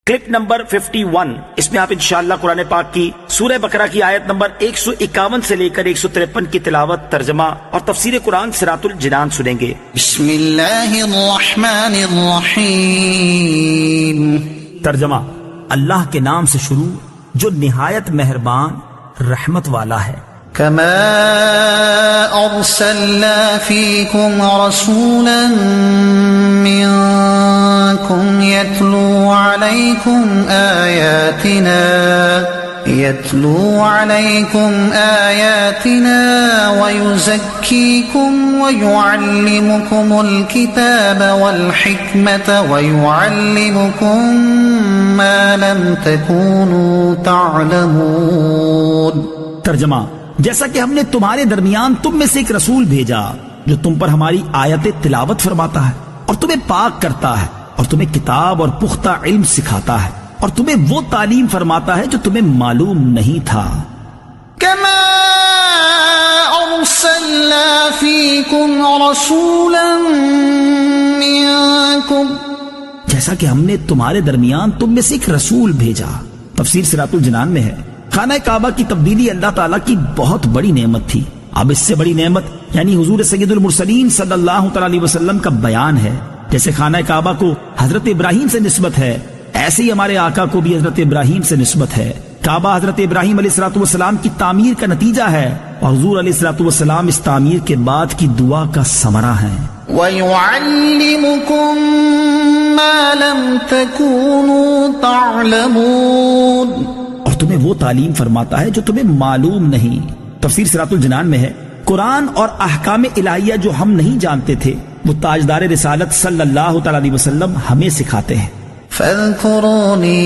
Clip number 51، اس میں آپ انشاءاللہ قرآن پاک کی سورہ بقرہ کی آیت نمبر 151 سے لے کر 153 کی تلاوت، ترجمہ اور تفسیر قرآن صراط الجنان سنیں گے۔ بسم اللہ الرحمن الرحیم۔ ترجمہ: اللہ کے نام سے شروع جو نہایت مہربان رحمت والا ہے۔ كما أرسلنا فيكم رسولا منكم يتلو عليكم آياتنا ويزكيكم ويعلمكم الكتاب والحكمة ويعلمكم ما لم تكونوا تعلمون۔ ترجمہ: جیسا کہ ہم نے تمہارے درمیان تم میں سے ایک رسول بھیجا جو تم پر ہماری آیت تلاوت فرماتا ہے اور تمہیں پاک کرتا ہے اور تمہیں کتاب اور پختہ علم سکھاتا ہے اور تمہیں وہ تعلیم فرماتا ہے جو تمہیں معلوم نہیں تھا۔ كما أرسلنا فيكم رسولا منكم، جیسا کہ ہم نے تمہارے درمیان تم میں سے ایک رسول بھیجا۔ تفسیر صراط الجنان میں ہے، خانہ کعبہ کی تبدیلی اللہ تعالیٰ کی بہت بڑی نعمت تھی۔ اب اس سے بڑی نعمت یعنی حضور سید المرسلین صلی اللہ تعالی علیہ وسلم کا بیان ہے۔ جیسے خانہ کعبہ کو حضرت ابراہیم سے نسبت ہے، ایسے ہی ہمارے آقا کو بھی حضرت ابراہیم سے نسبت ہے۔ کعبہ حضرت ابراہیم علیہ السلام کی تعمیر کا نتیجہ ہے اور حضور علیہ السلام اس تعمیر کے بعد کی دعا کا ثمرہ ہے۔ وَيُعَلِّمُكُم مَّا لَمْ تَكُونُوا تَعْلَمُونَ، اور تمہیں وہ تعلیم فرماتا ہے جو تمہیں معلوم نہیں۔ تفسیر صراط الجنان میں ہے، قرآن اور احکام الہیہ جو ہم نہیں جانتے تھے وہ تاجدار رسالت صلی اللہ تعالی علیہ وسلم ہمیں سکھاتے ہیں۔ فاذكروني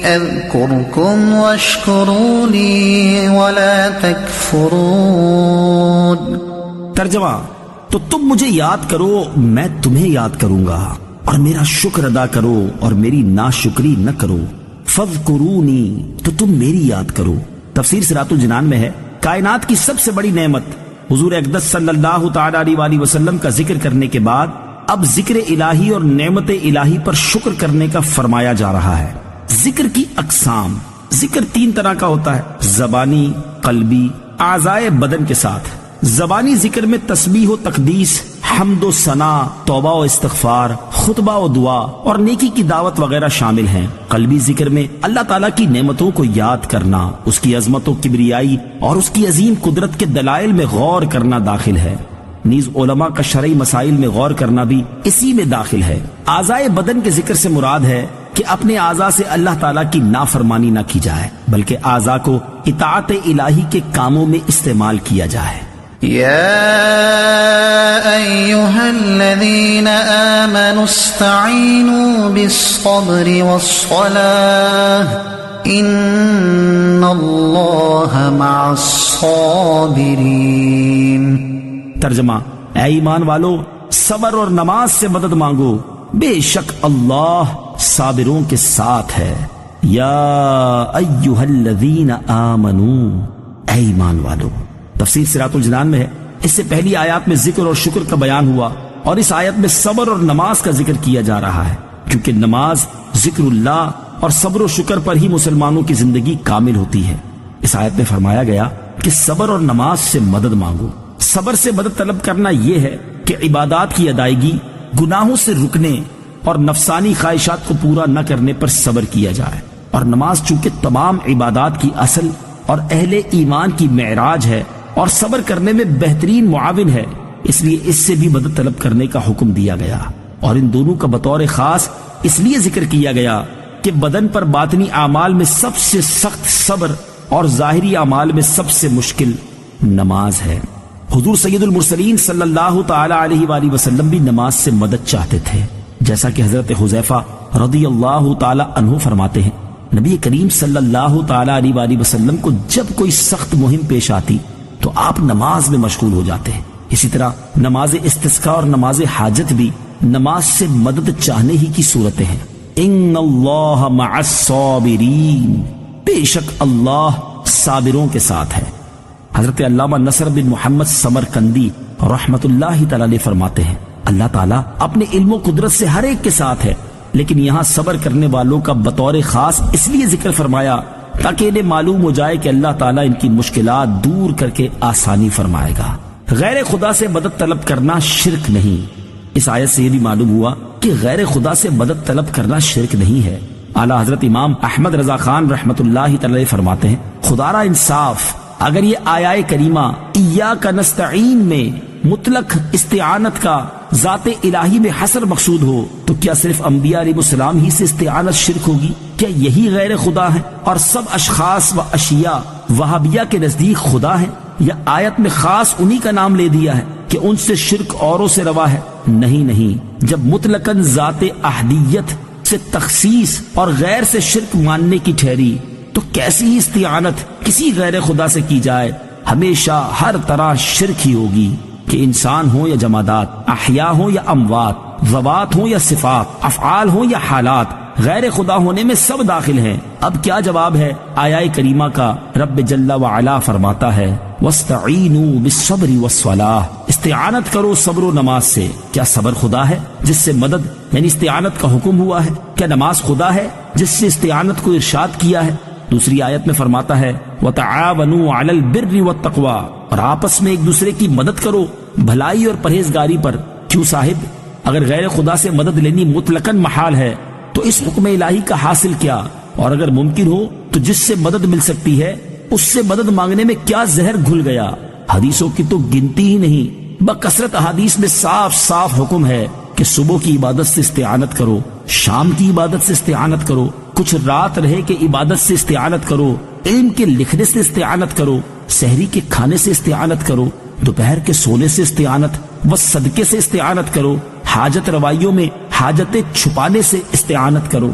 اذكركم واشكروا لي ولا تكفرون۔ ترجمہ: تو تم مجھے یاد کرو میں تمہیں یاد کروں گا، اور میرا شکر ادا کرو اور میری ناشکری نہ کرو۔ فاذکرونی، تو تم میری یاد کرو۔ تفسیر صراط الجنان میں ہے، کائنات کی سب سے بڑی نعمت حضور اقدس صلی اللہ تعالی علیہ وسلم کا ذکر کرنے کے بعد اب ذکر الہی اور نعمت الہی پر شکر کرنے کا فرمایا جا رہا ہے۔ ذکر کی اقسام، ذکر 3 طرح کا ہوتا ہے: زبانی، قلبی، اعضائے بدن کے ساتھ۔ زبانی ذکر میں تسبیح و تقدیس، حمد و ثنا، توبہ و استغفار، خطبہ و دعا اور نیکی کی دعوت وغیرہ شامل ہیں۔ قلبی ذکر میں اللہ تعالیٰ کی نعمتوں کو یاد کرنا، اس کی عظمت و کبریائی اور اس کی عظیم قدرت کے دلائل میں غور کرنا داخل ہے۔ نیز علماء کا شرعی مسائل میں غور کرنا بھی اسی میں داخل ہے۔ اعضائے بدن کے ذکر سے مراد ہے کہ اپنے اعضاء سے اللہ تعالیٰ کی نافرمانی نہ کی جائے، بلکہ اعضاء کو اطاعت الہی کے کاموں میں استعمال کیا جائے۔ يا أيها الذين آمنوا استعينوا بالصبر والصلاة إن الله مع الصابرين۔ ترجمہ: اے ایمان والو، صبر اور نماز سے مدد مانگو، بے شک اللہ صابروں کے ساتھ ہے۔ یا ایھا الذین آمنوا، اے ایمان والو۔ تفسیر صراط الجنان میں ہے، اس سے پہلی آیات میں ذکر اور شکر کا بیان ہوا اور اس آیت میں صبر اور نماز کا ذکر کیا جا رہا ہے، کیونکہ نماز، ذکر اللہ اور صبر و شکر پر ہی مسلمانوں کی زندگی کامل ہوتی ہے۔ اس آیت میں فرمایا گیا کہ صبر اور نماز سے مدد مانگو۔ صبر سے مدد طلب کرنا یہ ہے کہ عبادات کی ادائیگی، گناہوں سے رکنے اور نفسانی خواہشات کو پورا نہ کرنے پر صبر کیا جائے، اور نماز چونکہ تمام عبادات کی اصل اور اہل ایمان کی معراج ہے اور صبر کرنے میں بہترین معاون ہے، اس لیے اس سے بھی مدد طلب کرنے کا حکم دیا گیا، اور ان دونوں کا بطور خاص اس لیے ذکر کیا گیا کہ بدن پر باطنی اعمال میں سب سے سخت صبر اور ظاہری اعمال میں سب سے مشکل نماز ہے۔ حضور سید المرسلین صلی اللہ تعالی علیہ وآلہ وسلم بھی نماز سے مدد چاہتے تھے، جیسا کہ حضرت حذیفہ رضی اللہ تعالی عنہ فرماتے ہیں، نبی کریم صلی اللہ تعالی علیہ وآلہ وسلم کو جب کوئی سخت مہم پیش آتی تو آپ نماز میں مشغول ہو جاتے ہیں۔ اسی طرح نماز استسقاء اور نماز حاجت بھی نماز سے مدد چاہنے ہی کی صورتیں ہیں۔ ان اللہ مع الصابرین، بے شک اللہ صابروں کے ساتھ ہے۔ حضرت علامہ نصر بن محمد سمرقندی رحمت اللہ تعالی علیہ فرماتے ہیں، اللہ تعالیٰ اپنے علم و قدرت سے ہر ایک کے ساتھ ہے لیکن یہاں صبر کرنے والوں کا بطور خاص اس لیے ذکر فرمایا تاکہ انہیں معلوم ہو جائے کہ اللہ تعالیٰ ان کی مشکلات دور کر کے آسانی فرمائے گا۔ غیر خدا سے مدد طلب کرنا شرک نہیں۔ اس آیت سے یہ بھی معلوم ہوا کہ غیر خدا سے مدد طلب کرنا شرک نہیں ہے۔ اعلیٰ حضرت امام احمد رضا خان رحمت اللہ تعالی فرماتے ہیں، خدا را انصاف، اگر یہ آیہ کریمہ ایاک نستعین میں مطلق استعانت کا ذات الہی میں حصر مقصود ہو تو کیا صرف انبیاء علیہ السلام ہی سے استعانت شرک ہوگی؟ کیا یہی غیر خدا ہے اور سب اشخاص و اشیاء وہابیہ کے نزدیک خدا ہے؟ یا آیت میں خاص انہی کا نام لے دیا ہے کہ ان سے شرک اوروں سے روا ہے؟ نہیں، جب مطلقاً ذات احدیت سے تخصیص اور غیر سے شرک ماننے کی ٹھہری تو کیسی ہی استعانت کسی غیر خدا سے کی جائے ہمیشہ ہر طرح شرک ہی ہوگی، کہ انسان ہوں یا جمادات، احیاء ہوں یا اموات، ذوات ہوں یا صفات، افعال ہوں یا حالات، غیر خدا ہونے میں سب داخل ہیں۔ اب کیا جواب ہے آیہ کریمہ کا؟ رب جل وعلا فرماتا ہے وَاسْتَعِینُوا بِالصَّبْرِ وَالصَّلَاةِ، استعانت کرو صبر و نماز سے۔ کیا صبر خدا ہے جس سے مدد یعنی استعانت کا حکم ہوا ہے؟ کیا نماز خدا ہے جس سے استعانت کو ارشاد کیا ہے؟ دوسری آیت میں فرماتا ہے وَتَعَاوَنُوا عَلَى الْبِرِّ وَالتَّقْوَى، اور آپس میں ایک دوسرے کی مدد کرو بھلائی اور پرہیزگاری پر۔ کیوں صاحب، اگر غیر خدا سے مدد لینی مطلقاً محال ہے تو اس حکم الہی کا حاصل کیا؟ اور اگر ممکن ہو تو جس سے مدد مل سکتی ہے اس سے مدد مانگنے میں کیا زہر گھل گیا؟ حدیثوں کی تو گنتی ہی نہیں، بکثرت احادیث میں صاف صاف حکم ہے کہ صبح کی عبادت سے استعانت کرو، شام کی عبادت سے استعانت کرو، کچھ رات رہے کہ عبادت سے استعانت کرو، علم کے لکھنے سے استعانت کرو، سحری کے کھانے سے استعانت کرو، دوپہر کے سونے سے استعانت و صدقے سے استعانت کرو، حاجت روائیوں میں حاجتیں چھپانے سے استعانت کرو۔